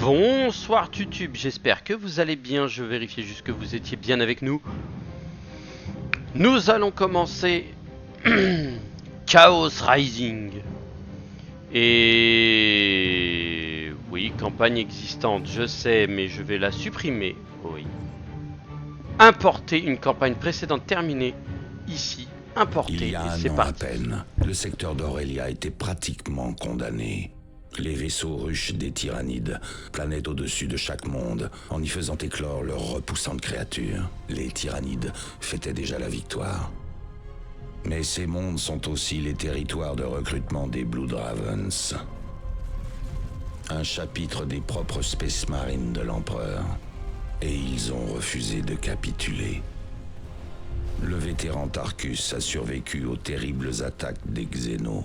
Bonsoir YouTube, j'espère que vous allez bien, je vérifiais juste que vous étiez bien avec nous. Nous allons commencer Chaos Rising. Et oui, campagne existante, je sais, mais je vais la supprimer. Oui. Importer une campagne précédente terminée, ici, importer, Il y a et un c'est an à parti. peine, le secteur d'Aurelia était pratiquement condamné. Les vaisseaux ruches des tyrannides planaient au-dessus de chaque monde, en y faisant éclore leurs repoussantes créatures. Les tyrannides fêtaient déjà la victoire. Mais ces mondes sont aussi les territoires de recrutement des Blood Ravens. Un chapitre des propres Space Marines de l'Empereur. Et ils ont refusé de capituler. Le vétéran Tarkus a survécu aux terribles attaques des Xénos,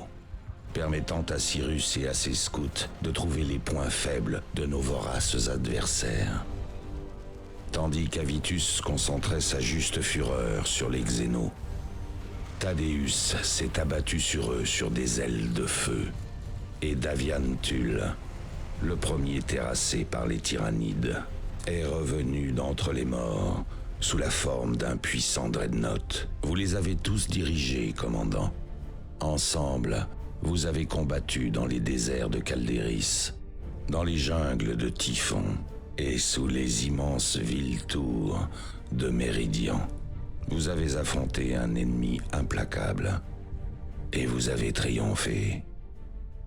permettant à Cyrus et à ses scouts de trouver les points faibles de nos voraces adversaires. Tandis qu'Avitus concentrait sa juste fureur sur les Xénos, Thaddeus s'est abattu sur eux sur des ailes de feu. Et Davian Tull, le premier terrassé par les tyrannides, est revenu d'entre les morts sous la forme d'un puissant dreadnought. Vous les avez tous dirigés, commandant. Ensemble, vous avez combattu dans les déserts de Calderis, dans les jungles de Typhon et sous les immenses villes tours de Méridian. Vous avez affronté un ennemi implacable et vous avez triomphé.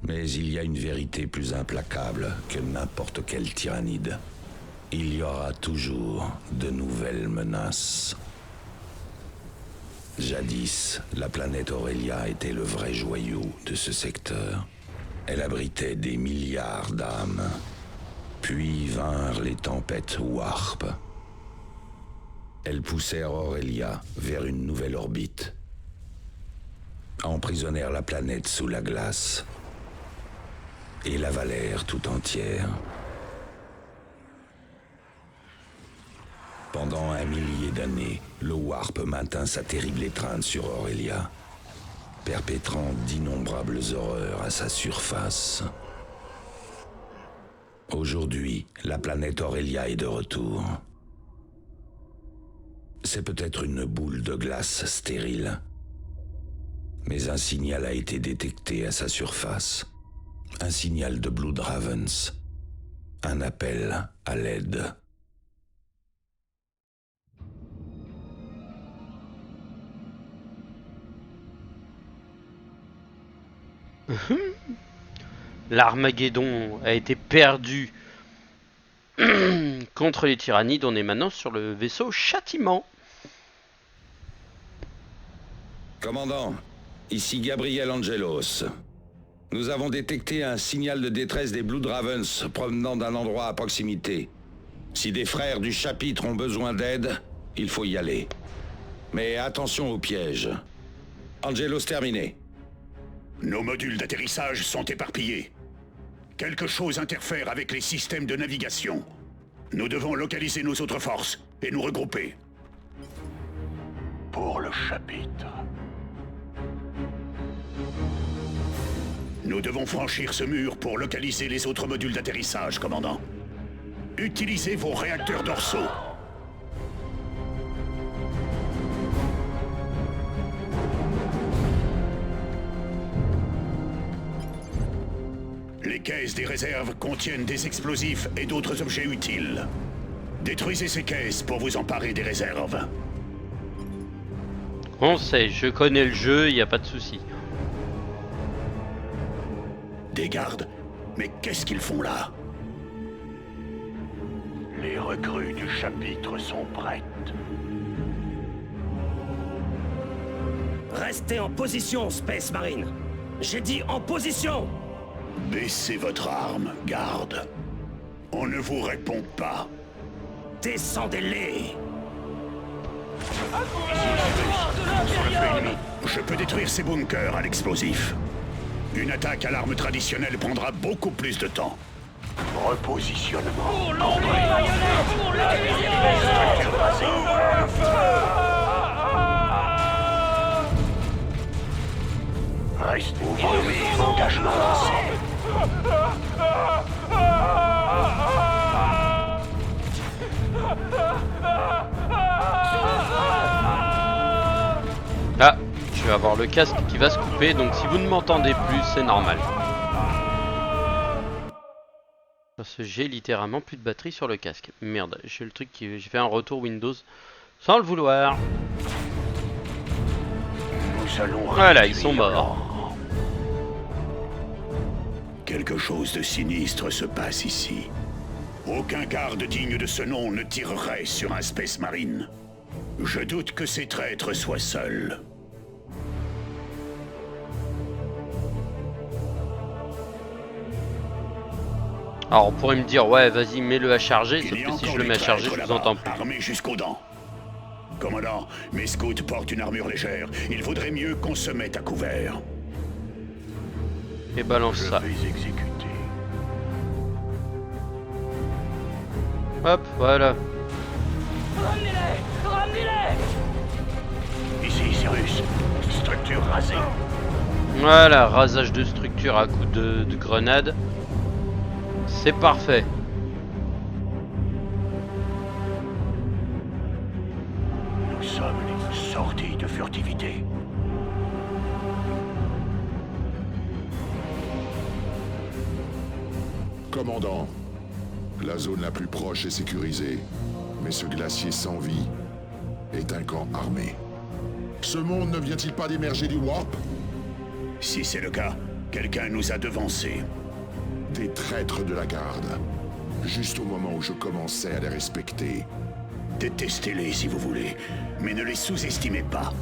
Mais il y a une vérité plus implacable que n'importe quel tyrannide. Il y aura toujours de nouvelles menaces. Jadis, la planète Aurelia était le vrai joyau de ce secteur. Elle abritait des milliards d'âmes. Puis vinrent les tempêtes Warp. Elles poussèrent Aurelia vers une nouvelle orbite. Emprisonnèrent la planète sous la glace. Et l'avalèrent tout entière. Pendant un millier d'années, le Warp maintint sa terrible étreinte sur Aurelia, perpétrant d'innombrables horreurs à sa surface. Aujourd'hui, la planète Aurelia est de retour. C'est peut-être une boule de glace stérile, mais un signal a été détecté à sa surface. Un signal de Blood Ravens. Un appel à l'aide. L'Armageddon a été perdu contre les tyrannides. On est maintenant sur le vaisseau Châtiment. Commandant, ici Gabriel Angelos. Nous avons détecté un signal de détresse des Blood Ravens provenant d'un endroit à proximité. Si des frères du chapitre ont besoin d'aide, il faut y aller. Mais attention aux pièges. Angelos terminé. Nos modules d'atterrissage sont éparpillés. Quelque chose interfère avec les systèmes de navigation. Nous devons localiser nos autres forces et nous regrouper. Pour le chapitre. Nous devons franchir ce mur pour localiser les autres modules d'atterrissage, commandant. Utilisez vos réacteurs dorsaux. Les caisses des réserves contiennent des explosifs et d'autres objets utiles. Détruisez ces caisses pour vous emparer des réserves. On sait, je connais le jeu, il n'y a pas de souci. Des gardes? Mais qu'est-ce qu'ils font là? Les recrues du chapitre sont prêtes. Restez en position, Space Marine. J'ai dit en position. Baissez votre arme, garde. On ne vous répond pas. Descendez-les. Je peux détruire ces bunkers à l'explosif. Une attaque à l'arme traditionnelle prendra beaucoup plus de temps. Repositionnement. Restez engagement ensemble. vais avoir le casque qui va se couper, donc si vous ne m'entendez plus, c'est normal. Parce que j'ai littéralement plus de batterie sur le casque. Merde, j'ai le truc qui... J'ai fait un retour Windows sans le vouloir. Voilà, ils sont morts. Quelque chose de sinistre se passe ici. Aucun garde digne de ce nom ne tirerait sur un Space Marine. Je doute que ces traîtres soient seuls. Alors on pourrait me dire, ouais, vas-y, mets-le à charger, Il sauf y a que si je encore le des mets à charger, traîtres je vous là-bas, entends plus. armés jusqu'aux dents. Commandant, mes scouts portent une armure légère. Il vaudrait mieux qu'on se mette à couvert. Et balance ça. Je vais exécuter. Hop, voilà. Ramenez-les! Ramenez-les! Ici, Cyrus. Structure rasée. Voilà, rasage de structure à coups de grenade. C'est parfait. Nous sommes les sorties de furtivité. Commandant, la zone la plus proche est sécurisée, mais ce glacier sans vie est un camp armé. Ce monde ne vient-il pas d'émerger du Warp? Si c'est le cas, quelqu'un nous a devancés. Des traîtres de la garde. Juste au moment où je commençais à les respecter. Détestez-les si vous voulez, mais ne les sous-estimez pas.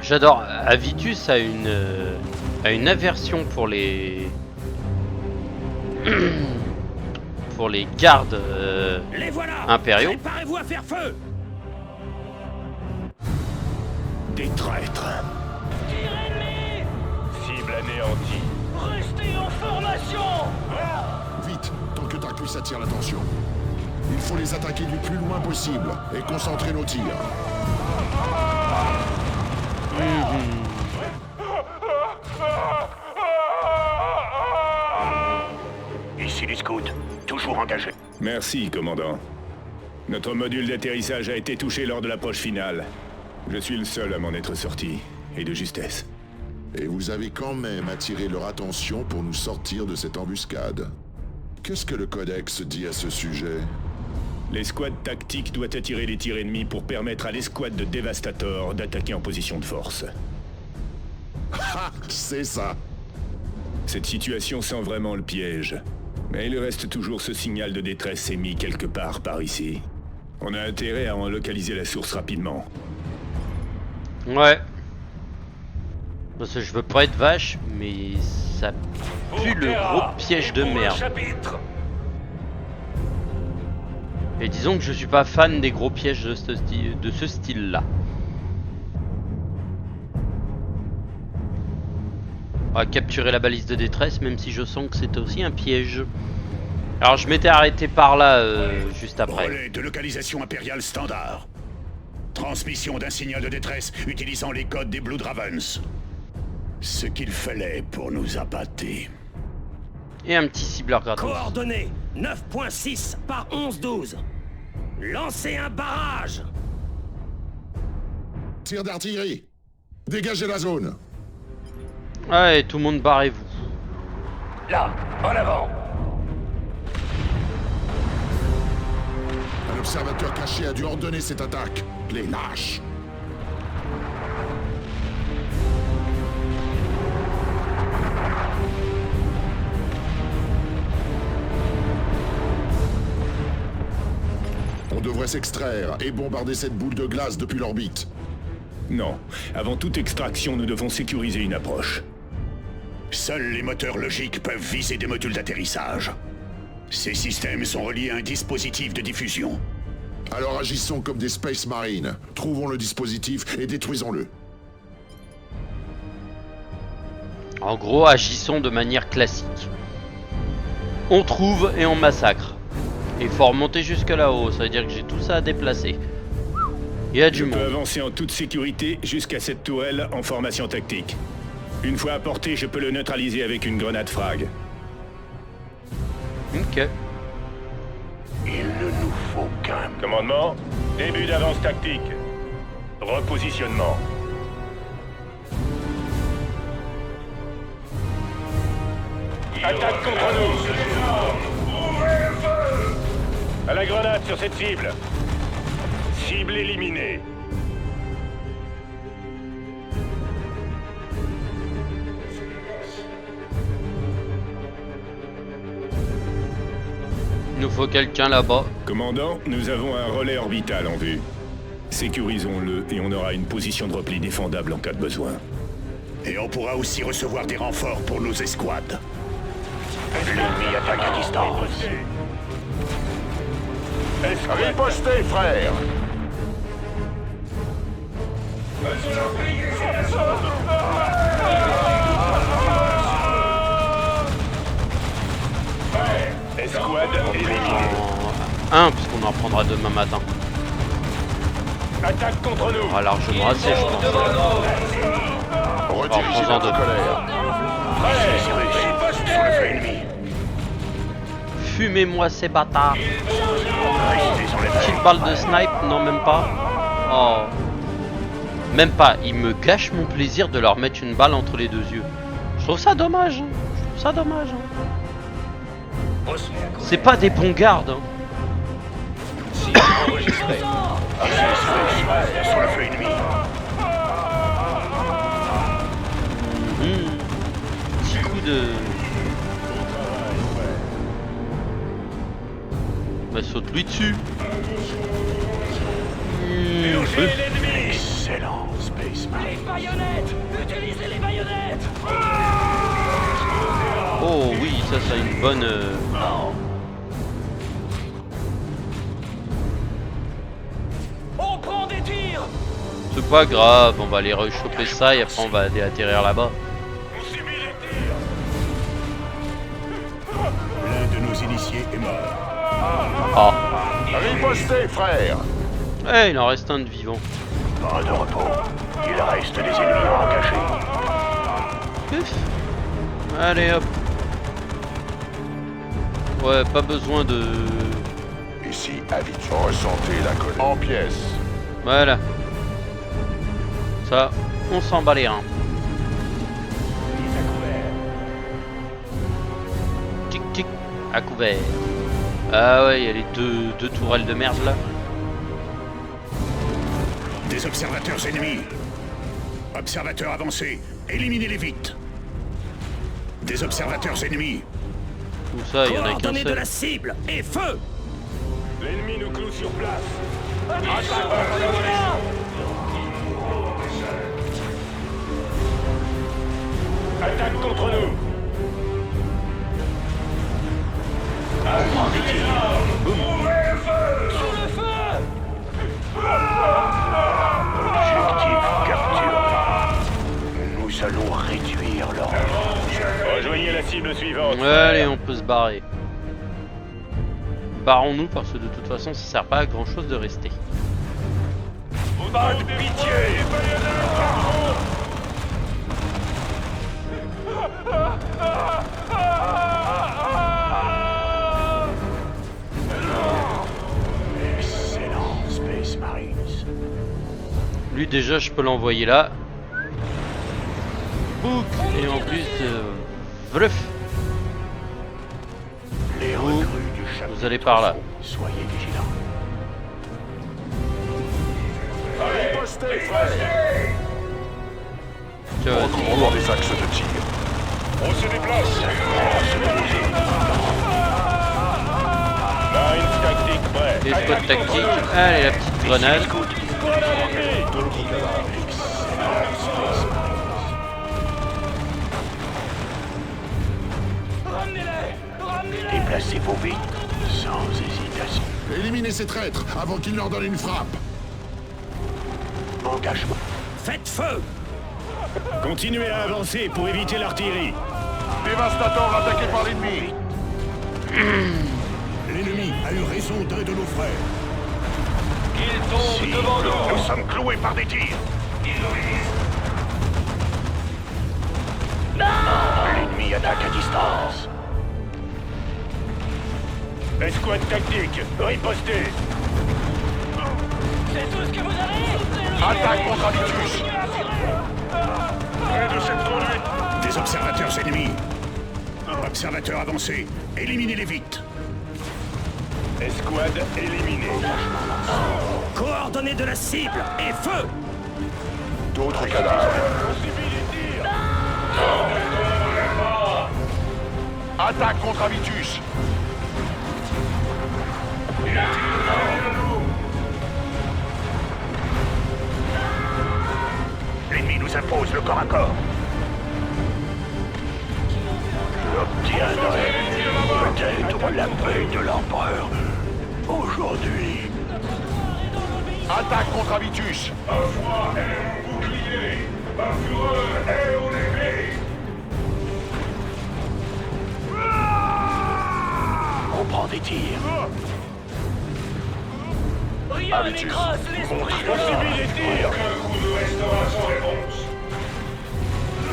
J'adore. Avitus a une aversion pour les pour les gardes Les voilà! impériaux. Préparez-vous à faire feu! Des traîtres. Tir ennemi! Cible anéantie. Restez en formation! Vite, tant que Tarkus attire l'attention. Il faut les attaquer du plus loin possible et concentrer nos tirs. Ici les scouts, toujours engagés. Merci, commandant. Notre module d'atterrissage a été touché lors de l'approche finale. Je suis le seul à m'en être sorti, et de justesse. Et vous avez quand même attiré leur attention pour nous sortir de cette embuscade. Qu'est-ce que le Codex dit à ce sujet? L'escouade tactique doit attirer les tirs ennemis pour permettre à l'escouade de Devastator d'attaquer en position de force. Ha! C'est ça! Cette situation sent vraiment le piège. Mais il reste toujours ce signal de détresse émis quelque part par ici. On a intérêt à en localiser la source rapidement. Ouais. Parce que je veux pas être vache, mais ça pue le gros piège de merde. Et disons que je suis pas fan des gros pièges de ce style-là. On va capturer la balise de détresse, même si je sens que c'est aussi un piège. Alors je m'étais arrêté par là juste après. Relais de localisation impériale standard. Transmission d'un signal de détresse utilisant les codes des Blood Ravens. Ce qu'il fallait pour nous appâter. Et un petit cibleur gratos. Coordonnées 9.6 par 11-12. Lancez un barrage! Tir d'artillerie! Dégagez la zone! Ouais, tout le monde barrez-vous. Là, en avant. Un observateur caché a dû ordonner cette attaque. Les lâches! On devrait s'extraire et bombarder cette boule de glace depuis l'orbite. Non. Avant toute extraction, nous devons sécuriser une approche. Seuls les moteurs logiques peuvent viser des modules d'atterrissage. Ces systèmes sont reliés à un dispositif de diffusion. Alors agissons comme des Space Marines. Trouvons le dispositif et détruisons-le. En gros, agissons de manière classique. On trouve et on massacre. Et il faut remonter jusque là-haut, ça veut dire que j'ai tout ça à déplacer. Il y a du Je peux monde. avancer en toute sécurité jusqu'à cette tourelle en formation tactique. Une fois à portée, je peux le neutraliser avec une grenade frag. Ok. Il ne nous faut qu'un... Commandement, début d'avance tactique. Repositionnement. Attaque contre nous. À la grenade sur cette cible. Cible éliminée. Il nous faut quelqu'un là-bas. Commandant, nous avons un relais orbital en vue. Sécurisons-le et on aura une position de repli défendable en cas de besoin. Et on pourra aussi recevoir des renforts pour nos escouades. L'ennemi attaque à distance. Ripostez, frère. Escouade éliminée. Un, puisqu'on en reprendra demain matin. Attaque contre nous. Ah, largement assez, je pense. Redirigez prends-en votre deux. colère. Sur le feu ennemi. Fumez-moi ces bâtards. Restez sur les Petite balle de snipe, non même pas. Oh. Même pas, ils me gâchent mon plaisir de leur mettre une balle entre les deux yeux. Je trouve ça dommage. Je trouve ça dommage. C'est pas des bons gardes. Enregistré. Sur le feu ennemi. Petit coup de... Bah saute-lui dessus. Excellent, Space Marine. Les baïonnettes. Utilisez les baïonnettes. Oh oui, ça a une bonne... On prend des tirs. C'est pas grave, on va aller rechoper ça et après on va aller atterrir là-bas. L'un de nos initiés est mort. Ah. Ripostez, frère. Eh, il en reste un de vivant. Pas de repos. Il reste des ennemis à en cacher. Puf. Allez hop. Ouais, pas besoin de... Ici, Avid. Ressentez la colère. En pièces. Voilà. Ça, on s'en bat les reins. Tic tic, à couvert. Ah ouais, il y a les deux tourelles de merde là. Des observateurs ennemis. Observateurs avancés. Éliminez-les vite. Des observateurs ennemis. Où ça, il y en a qu'un Coordonnées de seul. la cible et feu. L'ennemi nous cloue sur place. Attaque contre nous. Objectif capturé. Nous allons réduire leur... Rejoignez la cible suivante. Allez, on peut se barrer. Barrons-nous parce que de toute façon ça sert pas à grand chose de rester. Pas de pitié. Excellent, Space Marines. Lui déjà je peux l'envoyer là. Bouk. Et en plus... Bref. Les recrues du chapitre. Vous allez par là. Soyez vigilants. Ripostez, frère. Tu vas Contrôlons des axes de tir. On se déplace. Marines tactique prêt. les spots tactiques. Allez, la petite grenade. Déplacez-vous vite, sans hésitation. Éliminez ces traîtres avant qu'ils leur donnent une frappe. Engagement. Faites feu. Continuez à avancer pour éviter l'artillerie. Dévastator attaqué par l'ennemi. L'ennemi a eu raison d'un de nos frères. Ils tombent devant nous. Nous sommes cloués par des tirs. L'ennemi attaque à distance. Escouade tactique, ripostez. C'est tout ce que vous avez. Attaque contre Habitus. Près de cette conduite. Des observateurs ennemis. Observateurs avancés. Éliminez-les vite. Escouade éliminée. Coordonnées de la cible et feu! D'autres cadavres. Attaque contre Habitus. L'ennemi nous impose le corps à corps. J'obtiendrai peut-être la paix de l'empereur. Aujourd'hui. Attaque contre Habitus. On prend des tirs. Habitus. Poursuivi les tirs.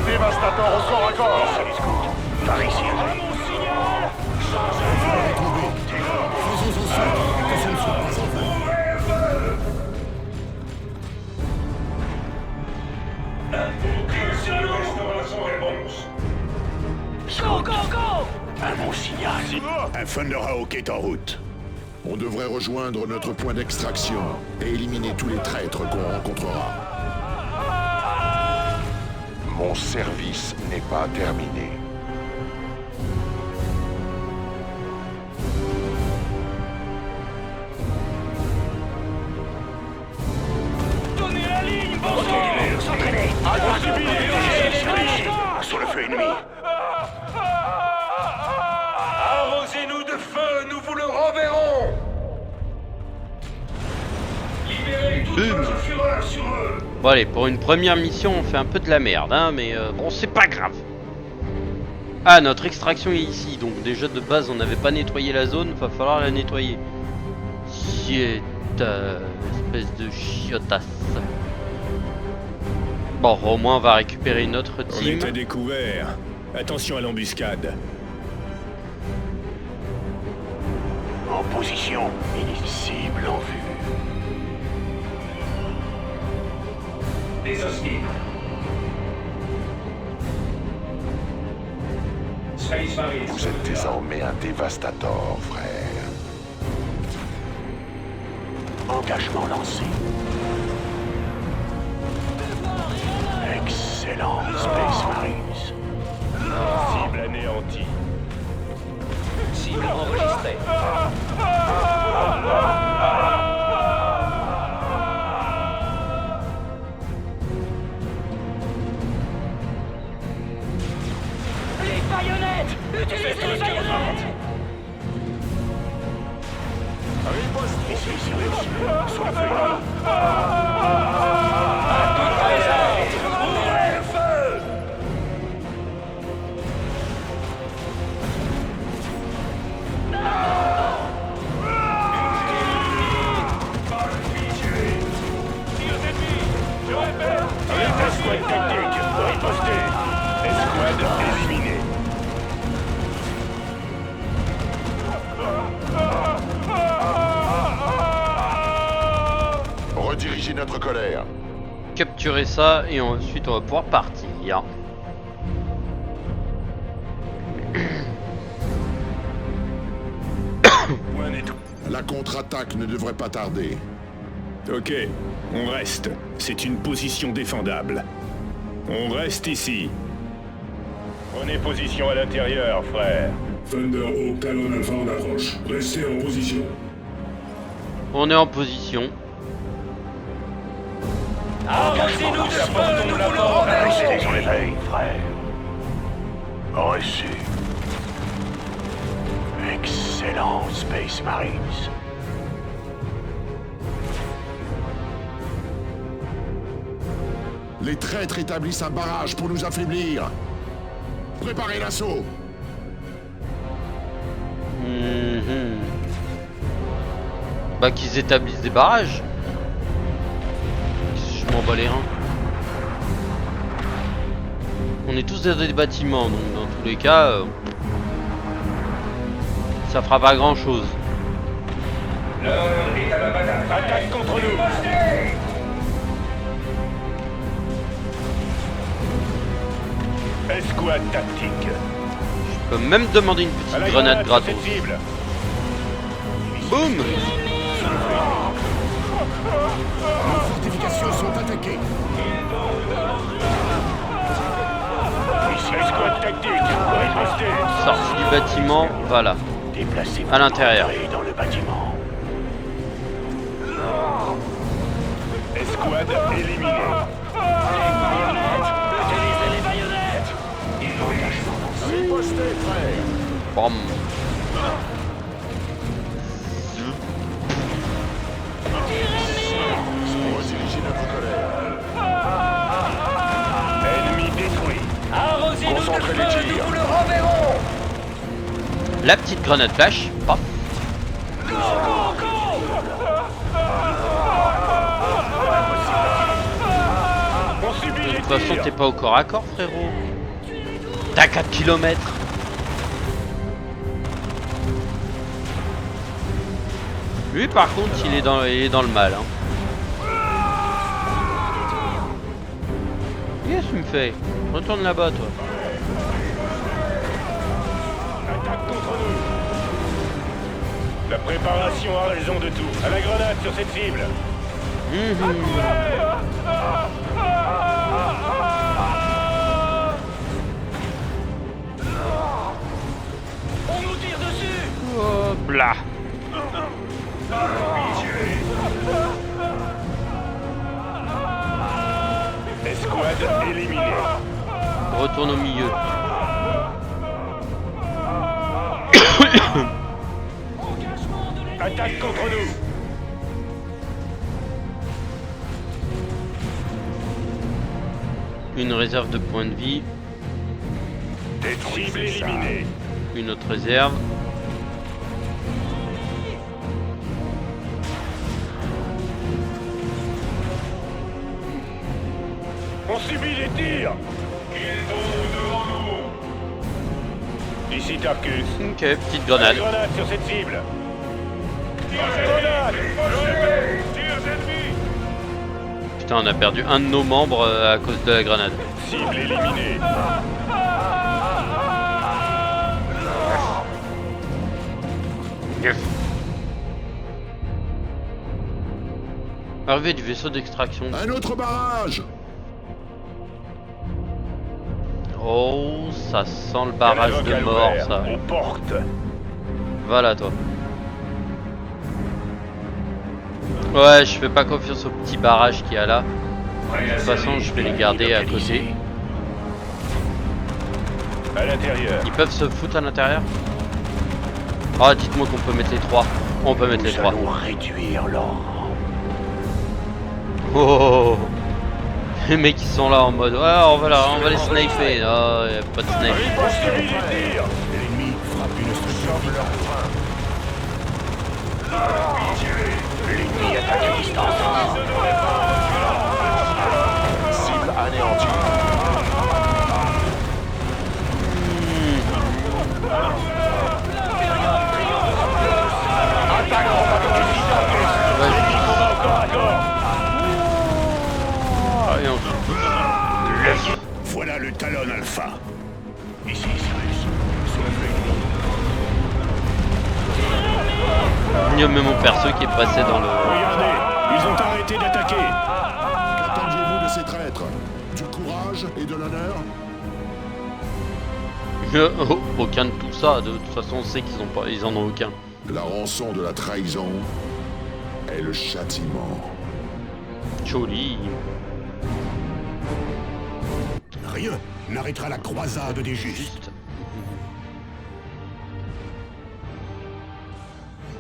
Dévastateur au corps à corps. Par ici. Un bon signal. Un Thunderhawk est en route. On devrait rejoindre notre point d'extraction et éliminer tous les traîtres qu'on rencontrera. Mon service n'est pas terminé. Sur le feu ennemi. Arrosez-nous de feu, nous vous le renverrons. Libérez toute votre fureur sur eux. Bon allez, pour une première mission, on fait un peu de la merde, hein, mais bon, c'est pas grave. Ah, notre extraction est ici, donc déjà de base, on n'avait pas nettoyé la zone, va falloir la nettoyer. Chiette, espèce de chiotasse. Bon, au moins, on va récupérer notre On team. est à découvert. Attention à l'embuscade. En position. Cible en vue. Des hostiles. Space Marine. Vous êtes désormais un dévastateur, frère. Engagement lancé. Excellent, Space Marines. Cible anéantie. Cible enregistrée. Les baïonnettes! Utilisez les baïonnettes! Ici, sur le feu ennemi. Escouade technique, ripostée. Escouade éliminée. Redirigez notre colère. Capturer ça et ensuite on va pouvoir partir. Point nettoyé. La contre-attaque ne devrait pas tarder. Ok, on reste. C'est une position défendable. On reste ici. Prenez position à l'intérieur, frère. Thunderhawk Talon Alpha en approche. Restez en position. On est en position. Arrosez-nous de feu, nous vous le Restez renverrons! sur les veilles, frère. Reçu. Excellent, Space Marines. Les traîtres établissent un barrage pour nous affaiblir. Préparez l'assaut. Mhm. Bah qu'ils établissent des barrages. Je m'en bats les reins. On est tous dans des bâtiments, donc dans tous les cas, ça fera pas grand chose. L'heure est à la bataille. Attaque contre nous. Escouade tactique. Je peux même demander une À la petite grenade sur gratos. cette cible. Boum! Nos fortifications sont attaquées. Escouade tactique. Ripostez. Sortie du bâtiment, voilà. Déplacez-vous À l'intérieur. dans le bâtiment. Escouade éliminée. Utilisez les baïonnettes. Ripostez, frère. Bam. Redirigez notre colère. Ennemi détruit. Arrosez-nous de Concentrez les feu, tirs. nous vous le renverrons. La petite grenade flash, paf. On subit De les toute façon, tirs. t'es pas au corps à corps, frérot. T'as 4 km. Lui, par contre, il est dans le mal. Hein. Qu'est-ce que tu me fais? Retourne là-bas, toi. Attaque contre nous. La préparation a raison de tout. À la grenade sur cette cible. On nous tire dessus. Oh, blah. Escouade éliminée. Retourne au milieu. Attaque contre nous. Une réserve de points de vie. Cible éliminée. Une autre réserve. On subit les tirs. Ils sont devant nous. Ici Tarkus. Ok, petite À la grenade. grenade sur cette cible. Grenade. Tirs ennemis. Putain, on a perdu un de nos membres à cause de la grenade. Cible éliminée. Arrivée du vaisseau d'extraction. Un autre barrage! Oh, ça sent le barrage de mort, ça. On porte. Voilà, toi. Ouais, je fais pas confiance au petit barrage qu'il y a là. De toute façon, je vais les garder à côté. À l'intérieur. Ils peuvent se foutre à l'intérieur? Ah, dites-moi qu'on peut mettre les trois. On peut mettre les trois. Réduire leur rang. Oh, les mecs ils sont là en mode ouais, on va les sniper. Non, y a pas de snipe. On subit les tirs. L'ennemi frappe une structure vitale. L'ennemi attaque à distance. Cible anéantie. Attaque en Corps à corps. Allez, on... Voilà le Talon Alpha. Ici, Cyrus. Il y a même mon perso qui est passé dans le... Regardez, ils ont arrêté d'attaquer. Qu'attendiez-vous de ces traîtres? Du courage et de l'honneur? Oh, aucun de tout ça. De toute façon, on sait ils en ont aucun. La rançon de la trahison est le châtiment. Joli. Rien n'arrêtera la croisade des justes. Juste.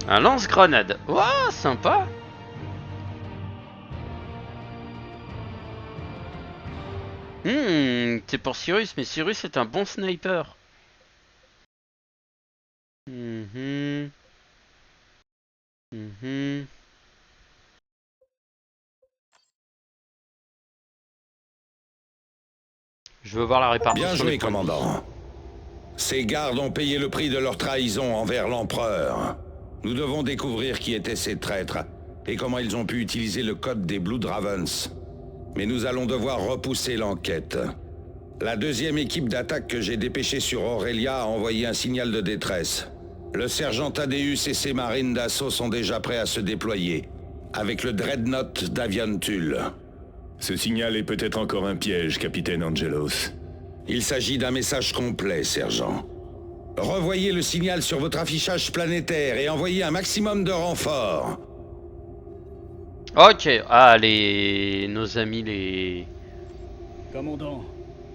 Un lance-grenade. Ouah, sympa. C'est pour Cyrus, mais Cyrus est un bon sniper. Je veux voir la répartition. Bien joué, des points de vie. commandant. Ces gardes ont payé le prix de leur trahison envers l'empereur. Nous devons découvrir qui étaient ces traîtres et comment ils ont pu utiliser le code des Blood Ravens. Mais nous allons devoir repousser l'enquête. La deuxième équipe d'attaque que j'ai dépêchée sur Aurelia a envoyé un signal de détresse. Le sergent Thaddeus et ses marines d'assaut sont déjà prêts à se déployer, avec le Dreadnought d'Avion Tulle. Ce signal est peut-être encore un piège, capitaine Angelos. Il s'agit d'un message complet, sergent. Revoyez le signal sur votre affichage planétaire et envoyez un maximum de renforts. Ok, ah nos amis les... Commandant,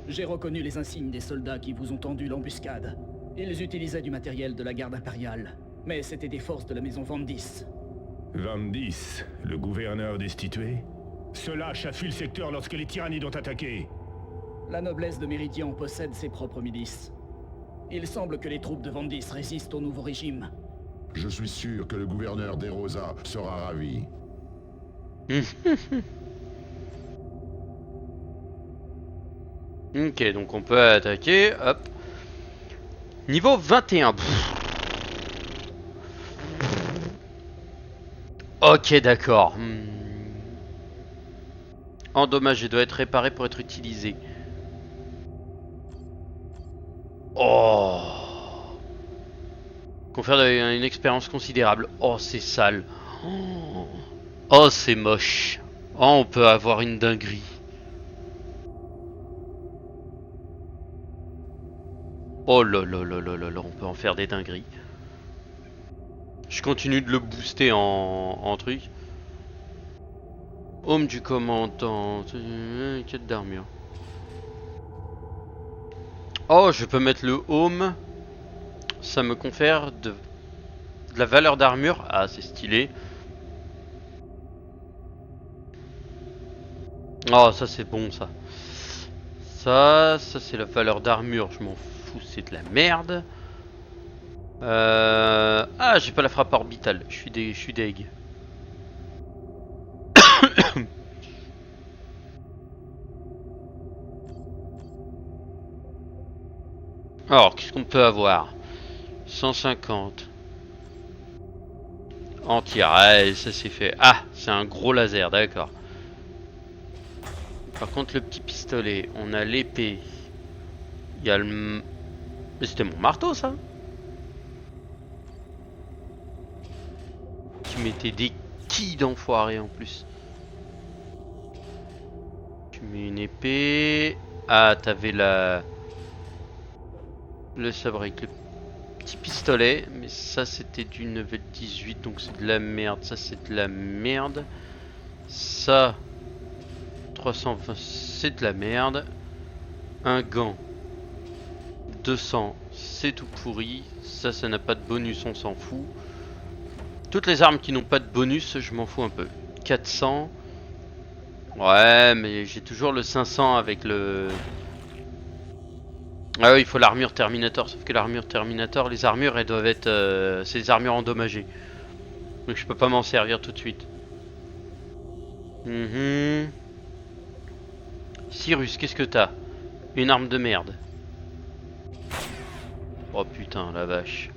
j'ai reconnu les insignes des soldats qui vous ont tendu l'embuscade. Ils utilisaient du matériel de la garde impériale, mais c'était des forces de la maison Vandis. Vandis, le gouverneur destitué? Ce lâche a fui le secteur lorsque les tyrannides ont attaqué. La noblesse de Méridian possède ses propres milices. Il semble que les troupes de Vandis résistent au nouveau régime. Je suis sûr que le gouverneur d'Erosa sera ravi. Ok, donc on peut attaquer, hop. Niveau 21. Ok, d'accord. Endommagé, doit être réparé pour être utilisé. Oh. Confère une expérience considérable. Oh, c'est sale. Oh, c'est moche. Oh, on peut avoir une dinguerie. Oh là là là là là là, on peut en faire des dingueries. Je continue de le booster en truc. Home du commandant. Quête d'armure. Oh, je peux mettre le home. Ça me confère de la valeur d'armure. Ah, c'est stylé. Oh, ça c'est bon ça. Ça c'est la valeur d'armure. Je m'en fous, c'est de la merde. Ah, j'ai pas la frappe orbitale. Je suis deg. Alors, qu'est-ce qu'on peut avoir? 150. Anti-tir, ouais, ça c'est fait. Ah, c'est un gros laser, d'accord. Par contre, le petit pistolet, on a l'épée. Il y a le... Mais c'était mon marteau, ça. Tu mettais des quilles d'enfoiré en plus. Tu mets une épée. Ah, t'avais la... le sabre avec le petit pistolet. Mais ça, c'était du level 18, donc c'est de la merde. Ça, c'est de la merde. Ça... 320, c'est de la merde. Un gant 200, c'est tout pourri. Ça n'a pas de bonus, on s'en fout. Toutes les armes qui n'ont pas de bonus, je m'en fous un peu. 400. Ouais, mais j'ai toujours le 500 avec le... Ah oui, il faut l'armure Terminator. Sauf que l'armure Terminator, les armures, elles doivent être... c'est des armures endommagées. Donc je peux pas m'en servir tout de suite. Cyrus, qu'est-ce que t'as? Une arme de merde. Oh putain, la vache.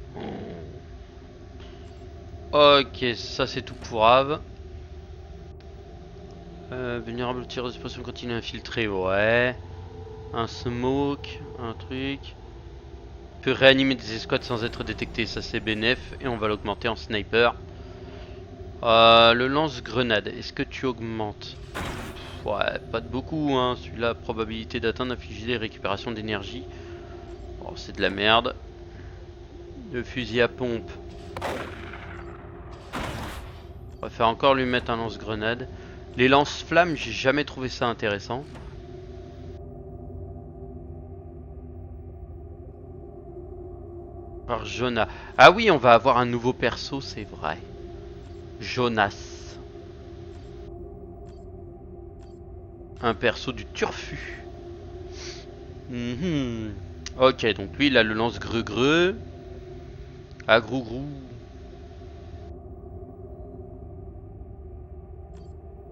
Ok, ça c'est tout pourrave. Vulnérable au tir d'explosion continue infiltré, ouais. Un smoke, un truc. Peut réanimer des escouades sans être détecté, ça c'est bénef. Et on va l'augmenter en sniper. Le lance-grenade, est-ce que tu augmentes? Ouais, pas de beaucoup, hein. Celui-là, probabilité d'atteindre, infliger des récupérations d'énergie. Oh, c'est de la merde. Le fusil à pompe. On va faire encore lui mettre un lance-grenade. Les lance-flammes, j'ai jamais trouvé ça intéressant. Par Jonas. Ah oui, on va avoir un nouveau perso, c'est vrai. Jonas. Un perso du turfu. Ok, donc lui il a le lance greu-greu. Ah, grou-grou.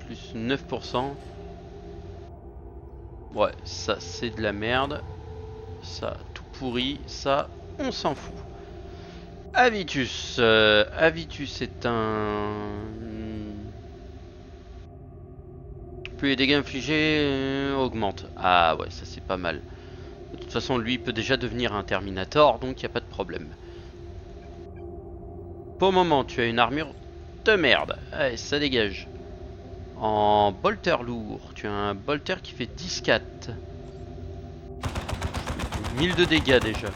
Plus 9%. Ouais, ça c'est de la merde. Ça tout pourri. Ça, on s'en fout. Avitus. Avitus est un... Plus les dégâts infligés augmentent. Ah ouais, ça c'est pas mal. De toute façon, lui, il peut déjà devenir un Terminator, donc il n'y a pas de problème. Pour le moment, tu as une armure de merde. Allez, ça dégage. En bolter lourd, tu as un bolter qui fait 10-4. 1000 de dégâts déjà.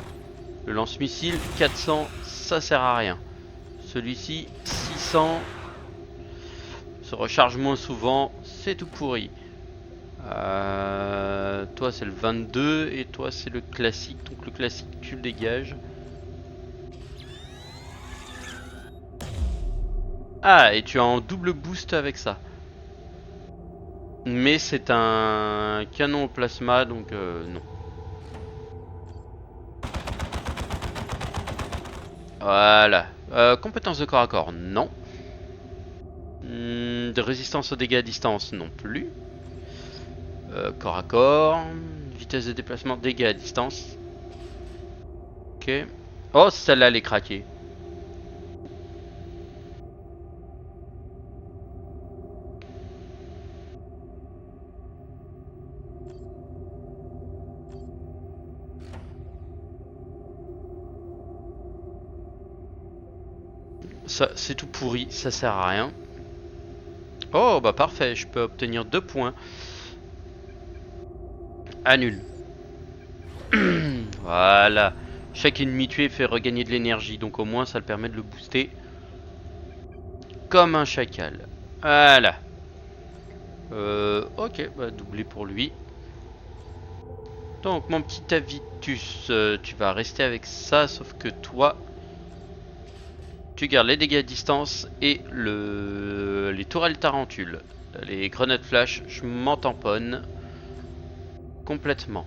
Le lance-missile, 400, ça sert à rien. Celui-ci, 600. Se recharge moins souvent, c'est tout pourri. Toi c'est le 22 et toi c'est le classique. Donc le classique tu le dégages. Ah, et tu as un double boost avec ça. Mais c'est un canon au plasma, donc non. Voilà. Compétence de corps à corps, non. De résistance aux dégâts à distance, non plus. Corps à corps. Vitesse de déplacement, dégâts à distance. Ok. Oh, celle-là, elle est craquée. Ça, c'est tout pourri, ça sert à rien. Oh, bah parfait, je peux obtenir 2 points. Annule. Voilà. Chaque ennemi tué fait regagner de l'énergie, donc au moins ça le permet de le booster. Comme un chacal. Voilà. Ok, bah doublé pour lui. Donc mon petit Avitus, tu vas rester avec ça, sauf que toi... Tu gardes les dégâts à distance et les tourelles tarentules. Les grenades flash, je m'en tamponne complètement.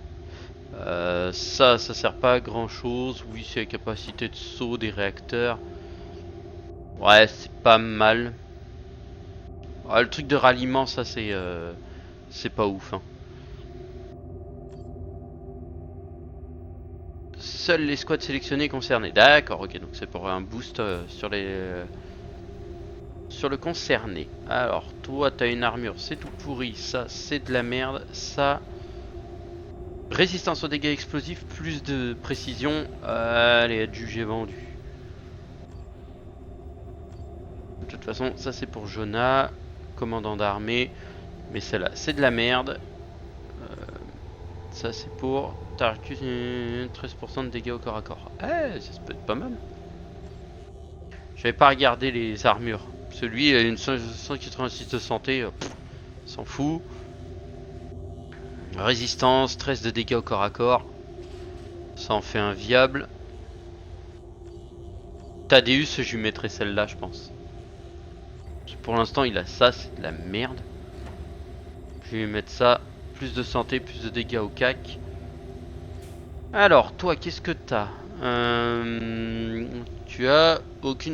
Ça sert pas à grand chose. Oui, c'est la capacité de saut des réacteurs. Ouais, c'est pas mal. Ouais, le truc de ralliement, ça c'est pas ouf. Hein. Seuls les squads sélectionnés concernés. D'accord, ok, donc c'est pour un boost sur le concerné. Alors, toi, t'as une armure, c'est tout pourri. Ça, c'est de la merde. Ça, résistance aux dégâts explosifs, plus de précision. Allez, adjugé vendu. De toute façon, ça c'est pour Jonah, commandant d'armée. Mais celle-là, c'est de la merde. Ça c'est pour Tarkus, 13% de dégâts au corps à corps. Eh, ça peut être pas mal. J'avais pas regardé les armures. Celui a une 186 de santé, s'en fout. Résistance, 13 de dégâts au corps à corps. Ça en fait un viable. Thaddeus, je lui mettrai celle-là, je pense. Pour l'instant, il a ça, c'est de la merde. Je vais lui mettre ça. Plus de santé, plus de dégâts au cac. Alors, toi, qu'est-ce que t'as? Tu as aucun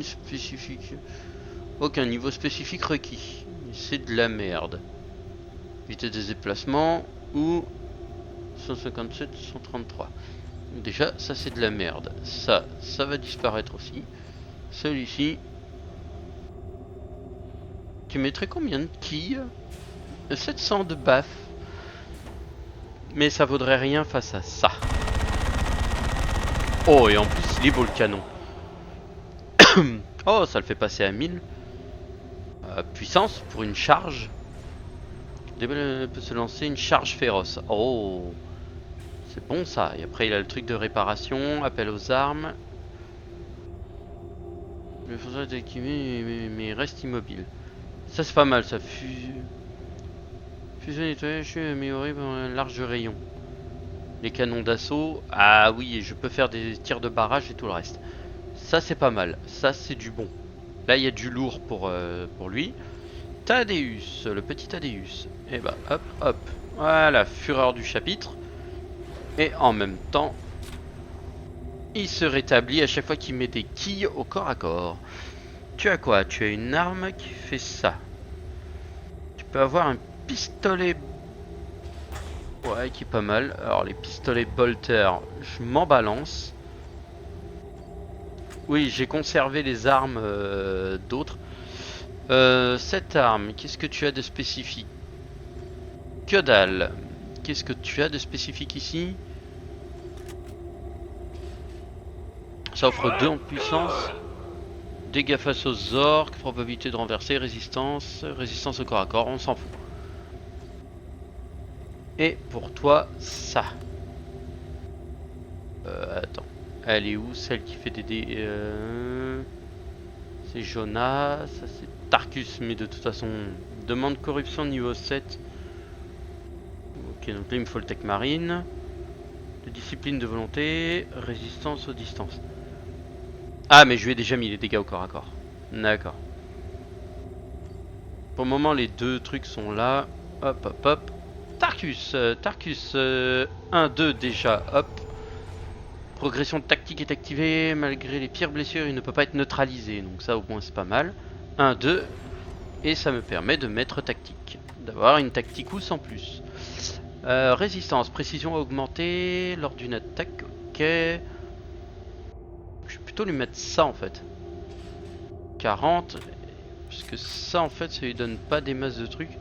niveau spécifique requis. C'est de la merde. Vitesse des déplacements ou 157, 133. Déjà, ça c'est de la merde. Ça va disparaître aussi. Celui-ci. Tu mettrais combien de quilles? 700 de baf. Mais ça vaudrait rien face à ça. Oh, et en plus, il est beau le canon. Oh, ça le fait passer à 1000. Puissance pour une charge. Peut se lancer une charge féroce. Oh, c'est bon ça. Et après, il a le truc de réparation, appel aux armes. Le faiseur est équipé, mais reste immobile. Ça, c'est pas mal, ça. Fusion nettoyage, je suis amélioré par un large rayon. Les canons d'assaut. Ah oui, et je peux faire des tirs de barrage et tout le reste. Ça, c'est pas mal. Ça, c'est du bon. Là, il y a du lourd pour lui. Thaddeus, le petit Thaddeus. Et bah, hop, hop. Voilà, fureur du chapitre. Et en même temps, il se rétablit à chaque fois qu'il met des quilles au corps à corps. Tu as quoi? Tu as une arme qui fait ça. Tu peux avoir un pistolet. Ouais, qui est pas mal. Alors, les pistolets bolter, je m'en balance. Oui, j'ai conservé les armes d'autres. Cette arme, qu'est-ce que tu as de spécifique? Que dalle. Qu'est-ce que tu as de spécifique ici? Ça offre 2 en puissance. Dégâts face aux orques, probabilité de renverser, résistance au corps à corps, on s'en fout. Et pour toi, ça. Attends, elle est où celle qui fait des dés C'est Jonas, ça c'est Tarkus, mais de toute façon, demande corruption niveau 7. Ok, donc là il me faut le tech marine. De discipline de volonté, résistance aux distances. Ah, mais je lui ai déjà mis les dégâts au corps à corps. D'accord. Pour le moment, les 2 trucs sont là. Hop, hop, hop. Tarkus, 1, 2 déjà, hop. Progression tactique est activée. Malgré les pires blessures, il ne peut pas être neutralisé. Donc ça, au moins, c'est pas mal. 1, 2. Et ça me permet de mettre tactique. D'avoir une tacticus en plus. Résistance, précision augmentée lors d'une attaque. Ok. Je vais plutôt lui mettre ça en fait. 40. Parce que ça en fait, ça lui donne pas des masses de trucs.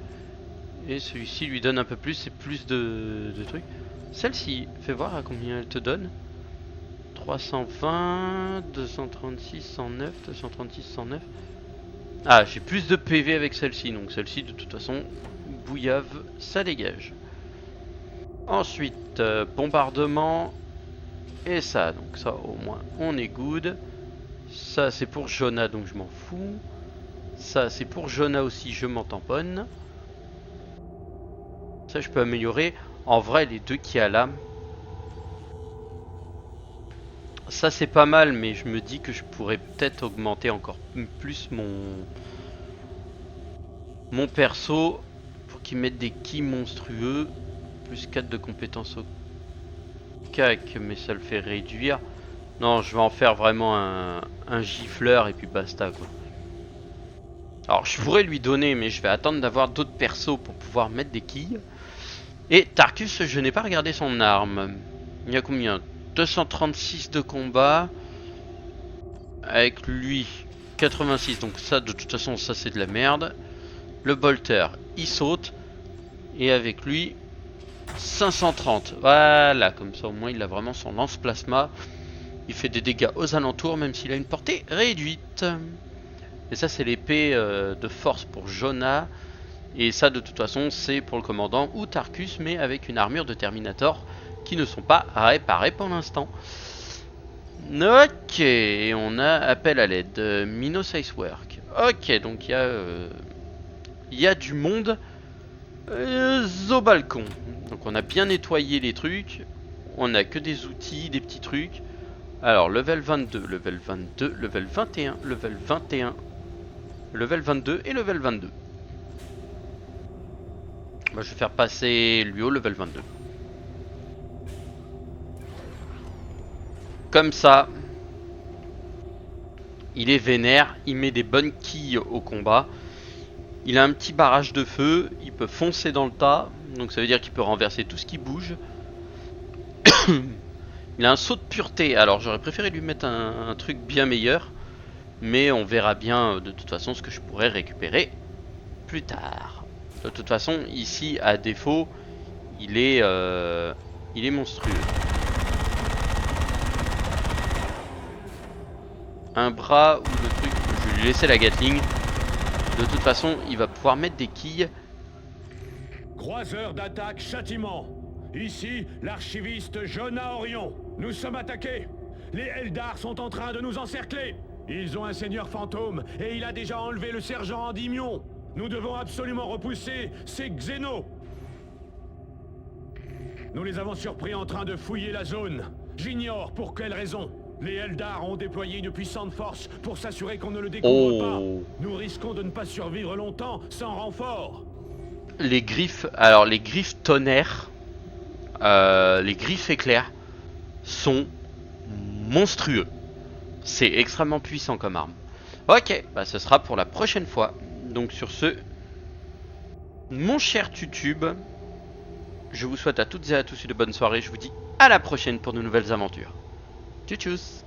Et celui-ci lui donne un peu plus, c'est plus de trucs. Celle-ci, fais voir à combien elle te donne. 320, 236, 109, 236, 109. Ah, j'ai plus de PV avec celle-ci. Donc celle-ci, de toute façon, bouillave, ça dégage. Ensuite, bombardement. Et ça, donc ça au moins on est good. Ça c'est pour Jonah, donc je m'en fous. Ça c'est pour Jonah aussi, je m'en tamponne. Ça je peux améliorer. En vrai les 2 qui a l'âme. Ça c'est pas mal, mais je me dis que je pourrais peut-être augmenter encore plus mon perso. Pour qu'il mette des ki monstrueux. Plus 4 de compétences au cac, mais ça le fait réduire. Non, je vais en faire vraiment un gifleur et puis basta quoi. Alors je pourrais lui donner, mais je vais attendre d'avoir d'autres persos pour pouvoir mettre des quilles. Et Tarkus, je n'ai pas regardé son arme. Il y a combien? 236 de combat. Avec lui 86, donc ça de toute façon ça c'est de la merde. Le bolter il saute. Et avec lui 530, voilà, comme ça au moins il a vraiment son lance plasma. Il fait des dégâts aux alentours même s'il a une portée réduite. Et ça c'est l'épée de force pour Jonah. Et ça de toute façon c'est pour le commandant ou Tarkus, mais avec une armure de Terminator qui ne sont pas réparées pour l'instant. Ok, on a appel à l'aide. Minos Icework. Ok, donc il y a du monde au balcon. Donc on a bien nettoyé les trucs. On a que des outils, des petits trucs. Alors level 22, level 22, level 21, level 21, level 22 et level 22. Moi je vais faire passer lui au level 22. Comme ça, il est vénère, il met des bonnes quilles au combat. Il a un petit barrage de feu, il peut foncer dans le tas, donc ça veut dire qu'il peut renverser tout ce qui bouge. Il a un saut de pureté, alors j'aurais préféré lui mettre un truc bien meilleur, mais on verra bien de toute façon ce que je pourrais récupérer plus tard. De toute façon, ici, à défaut, il est monstrueux. Un bras ou le truc, je vais lui laisser la Gatling. De toute façon, il va pouvoir mettre des quilles. Croiseur d'attaque châtiment. Ici, l'archiviste Jonah Orion. Nous sommes attaqués. Les Eldar sont en train de nous encercler. Ils ont un seigneur fantôme et il a déjà enlevé le sergent Endymion. Nous devons absolument repousser ces Xénos. Nous les avons surpris en train de fouiller la zone. J'ignore pour quelle raison. Les Eldar ont déployé une puissante force pour s'assurer qu'on ne le découvre pas. Nous risquons de ne pas survivre longtemps sans renfort. Les griffes, alors les griffes tonnerre, les griffes éclairs sont monstrueux. C'est extrêmement puissant comme arme. Ok, bah ce sera pour la prochaine fois. Donc sur ce, mon cher Tutube, je vous souhaite à toutes et à tous une bonne soirée. Je vous dis à la prochaine pour de nouvelles aventures. Tchuss.